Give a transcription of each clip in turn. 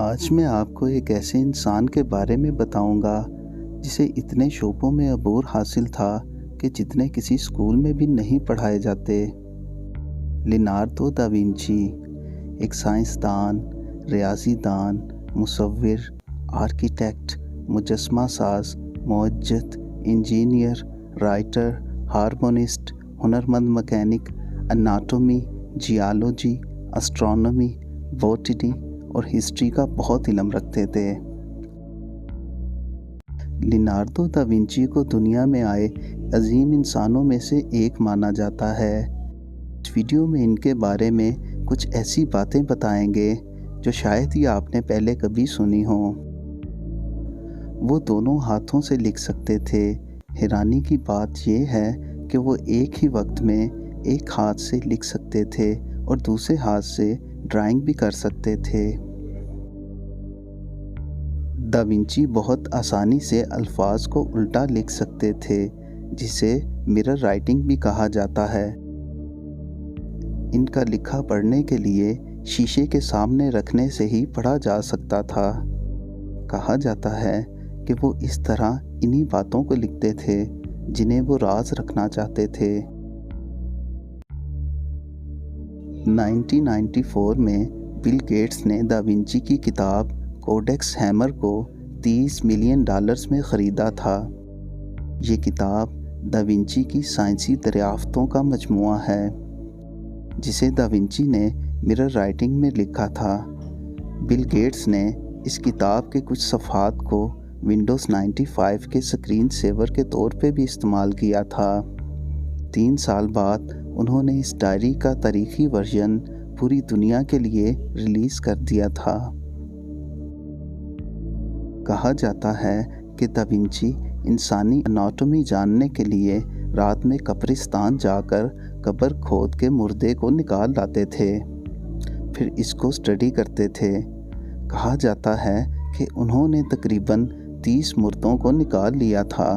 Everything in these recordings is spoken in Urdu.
آج میں آپ کو ایک ایسے انسان کے بارے میں بتاؤں گا جسے اتنے شعبوں میں عبور حاصل تھا کہ جتنے کسی اسکول میں بھی نہیں پڑھائے جاتے۔ لیونارڈو دا وینچی ایک سائنسدان، ریاضی دان، مصور، آرکیٹیکٹ، مجسمہ ساز، معجزہ، انجینئر، رائٹر، ہارمونسٹ، ہنرمند مکینک، اناٹومی، جیالوجی، اسٹرونومی، بوٹنی اور ہسٹری کا بہت علم رکھتے تھے۔ لیونارڈو دا وینچی کو دنیا میں آئے عظیم انسانوں میں سے ایک مانا جاتا ہے۔ اس ویڈیو میں ان کے بارے میں کچھ ایسی باتیں بتائیں گے جو شاید ہی آپ نے پہلے کبھی سنی ہوں۔ وہ دونوں ہاتھوں سے لکھ سکتے تھے۔ حیرانی کی بات یہ ہے کہ وہ ایک ہی وقت میں ایک ہاتھ سے لکھ سکتے تھے اور دوسرے ہاتھ سے ڈرائنگ بھی کر سکتے تھے۔ دا وینچی بہت آسانی سے الفاظ کو الٹا لکھ سکتے تھے، جسے مرر رائٹنگ بھی کہا جاتا ہے۔ ان کا لکھا پڑھنے کے لیے شیشے کے سامنے رکھنے سے ہی پڑھا جا سکتا تھا۔ کہا جاتا ہے کہ وہ اس طرح انہی باتوں کو لکھتے تھے جنہیں وہ راز رکھنا چاہتے تھے۔ 1994 میں بل گیٹس نے دا وینچی کی کتاب کوڈیکس ہیمر کو $30 ملین میں خریدا تھا۔ یہ کتاب دا وینچی کی سائنسی دریافتوں کا مجموعہ ہے، جسے دا وینچی نے مرر رائٹنگ میں لکھا تھا۔ بل گیٹس نے اس کتاب کے کچھ صفحات کو ونڈوز 95 کے اسکرین سیور کے طور پہ بھی استعمال کیا تھا۔ 3 سال بعد انہوں نے اس ڈائری کا تاریخی ورژن پوری دنیا کے لیے ریلیز کر دیا تھا۔ کہا جاتا ہے کہ دا وینچی انسانی اناٹومی جاننے کے لیے رات میں قبرستان جا کر قبر کھود کے مردے کو نکال لاتے تھے، پھر اس کو اسٹڈی کرتے تھے۔ کہا جاتا ہے کہ انہوں نے تقریباً 30 مردوں کو نکال لیا تھا۔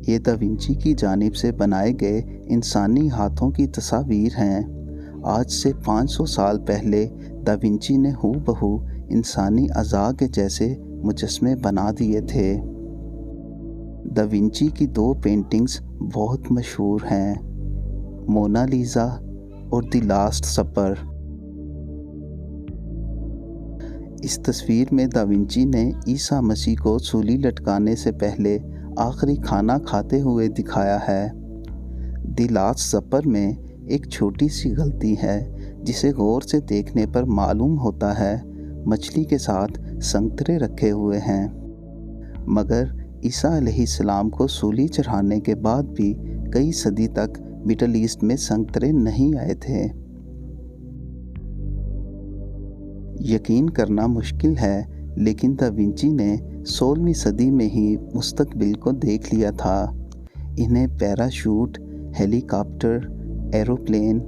یہ دا وینچی کی جانب سے بنائے گئے انسانی ہاتھوں کی تصاویر ہیں۔ آج سے 500 سال پہلے دا وینچی نے ہو بہو انسانی اعضاء کے جیسے مجسمے بنا دیے تھے۔ دا وینچی کی 2 پینٹنگز بہت مشہور ہیں، مونا لیزا اور دی لاسٹ سپر۔ اس تصویر میں دا وینچی نے عیسیٰ مسیح کو سولی لٹکانے سے پہلے آخری کھانا کھاتے ہوئے دکھایا ہے۔ دی لاسٹ سپر میں ایک چھوٹی سی غلطی ہے جسے غور سے دیکھنے پر معلوم ہوتا ہے مچھلی کے ساتھ سنترے رکھے ہوئے ہیں، مگر عیسیٰ علیہ السلام کو سولی چڑھانے کے بعد بھی کئی صدی تک مڈل ایسٹ میں سنترے نہیں آئے تھے۔ یقین کرنا مشکل ہے، لیکن دا وینچی نے 16ویں صدی میں ہی مستقبل کو دیکھ لیا تھا۔ انہیں پیراشوٹ، ہیلی کاپٹر، ایروپلین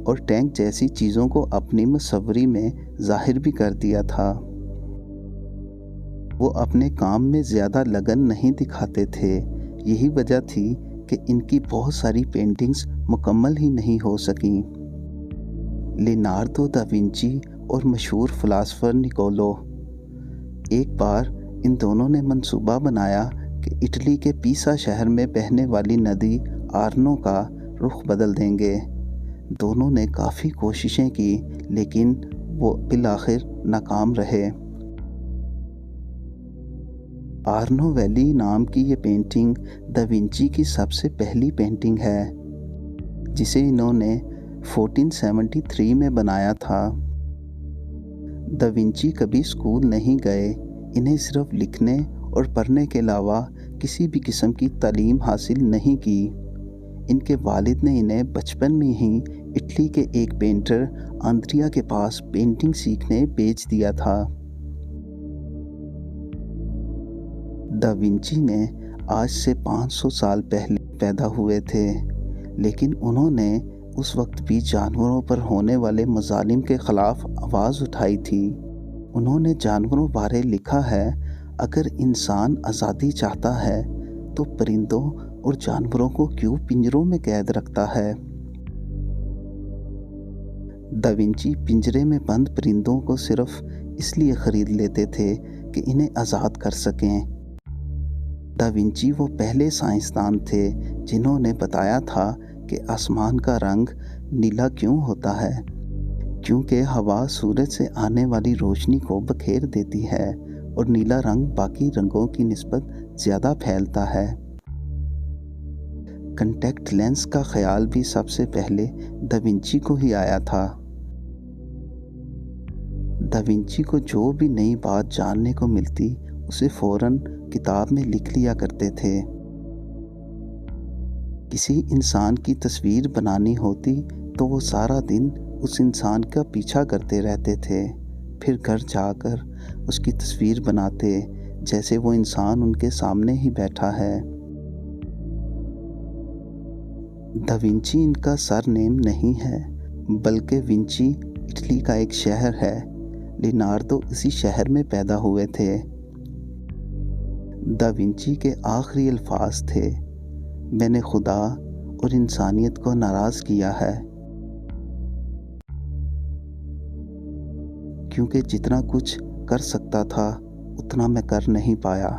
اور ٹینک جیسی چیزوں کو اپنی مصوری میں ظاہر بھی کر دیا تھا۔ وہ اپنے کام میں زیادہ لگن نہیں دکھاتے تھے، یہی وجہ تھی کہ ان کی بہت ساری پینٹنگز مکمل ہی نہیں ہو سکیں۔ لیونارڈو دا وینچی اور مشہور فلاسفر نکولو۔ ایک بار ان دونوں نے منصوبہ بنایا کہ اٹلی کے پیسا شہر میں بہنے والی ندی آرنو کا رخ بدل دیں گے۔ دونوں نے کافی کوششیں کی، لیکن وہ بالآخر ناکام رہے۔ آرنو ویلی نام کی یہ پینٹنگ دا وینچی کی سب سے پہلی پینٹنگ ہے، جسے انہوں نے 1473 میں بنایا تھا۔ دا وینچی کبھی اسکول نہیں گئے، انہیں صرف لکھنے اور پڑھنے کے علاوہ کسی بھی قسم کی تعلیم حاصل نہیں کی۔ ان کے والد نے انہیں بچپن میں ہی اٹلی کے ایک پینٹر آندریا کے پاس پینٹنگ سیکھنے بھیج دیا تھا۔ دا وینچی نے آج سے 500 سال پہلے پیدا ہوئے تھے، لیکن انہوں نے اس وقت بھی جانوروں پر ہونے والے مظالم کے خلاف آواز اٹھائی تھی۔ انہوں نے جانوروں بارے لکھا ہے، اگر انسان آزادی چاہتا ہے تو پرندوں اور جانوروں کو کیوں پنجروں میں قید رکھتا ہے؟ دا ونچی پنجرے میں بند پرندوں کو صرف اس لیے خرید لیتے تھے کہ انہیں آزاد کر سکیں۔ دا ونچی وہ پہلے سائنسدان تھے جنہوں نے بتایا تھا کہ آسمان کا رنگ نیلا کیوں ہوتا ہے، کیونکہ ہوا سورج سے آنے والی روشنی کو بکھیر دیتی ہے اور نیلا رنگ باقی رنگوں کی نسبت زیادہ پھیلتا ہے۔ کنٹیکٹ لینس کا خیال بھی سب سے پہلے دا ونچی کو ہی آیا تھا۔ دا ونچی کو جو بھی نئی بات جاننے کو ملتی اسے فوراً کتاب میں لکھ لیا کرتے تھے۔ کسی انسان کی تصویر بنانی ہوتی تو وہ سارا دن اس انسان کا پیچھا کرتے رہتے تھے، پھر گھر جا کر اس کی تصویر بناتے جیسے وہ انسان ان کے سامنے ہی بیٹھا ہے۔ دا ونچی ان کا سر نیم نہیں ہے، بلکہ ونچی اٹلی کا ایک شہر ہے۔ لینارڈو اسی شہر میں پیدا ہوئے تھے۔ دا ونچی کے آخری الفاظ تھے، میں نے خدا اور انسانیت کو ناراض کیا ہے، کیونکہ جتنا کچھ کر سکتا تھا اتنا میں کر نہیں پایا۔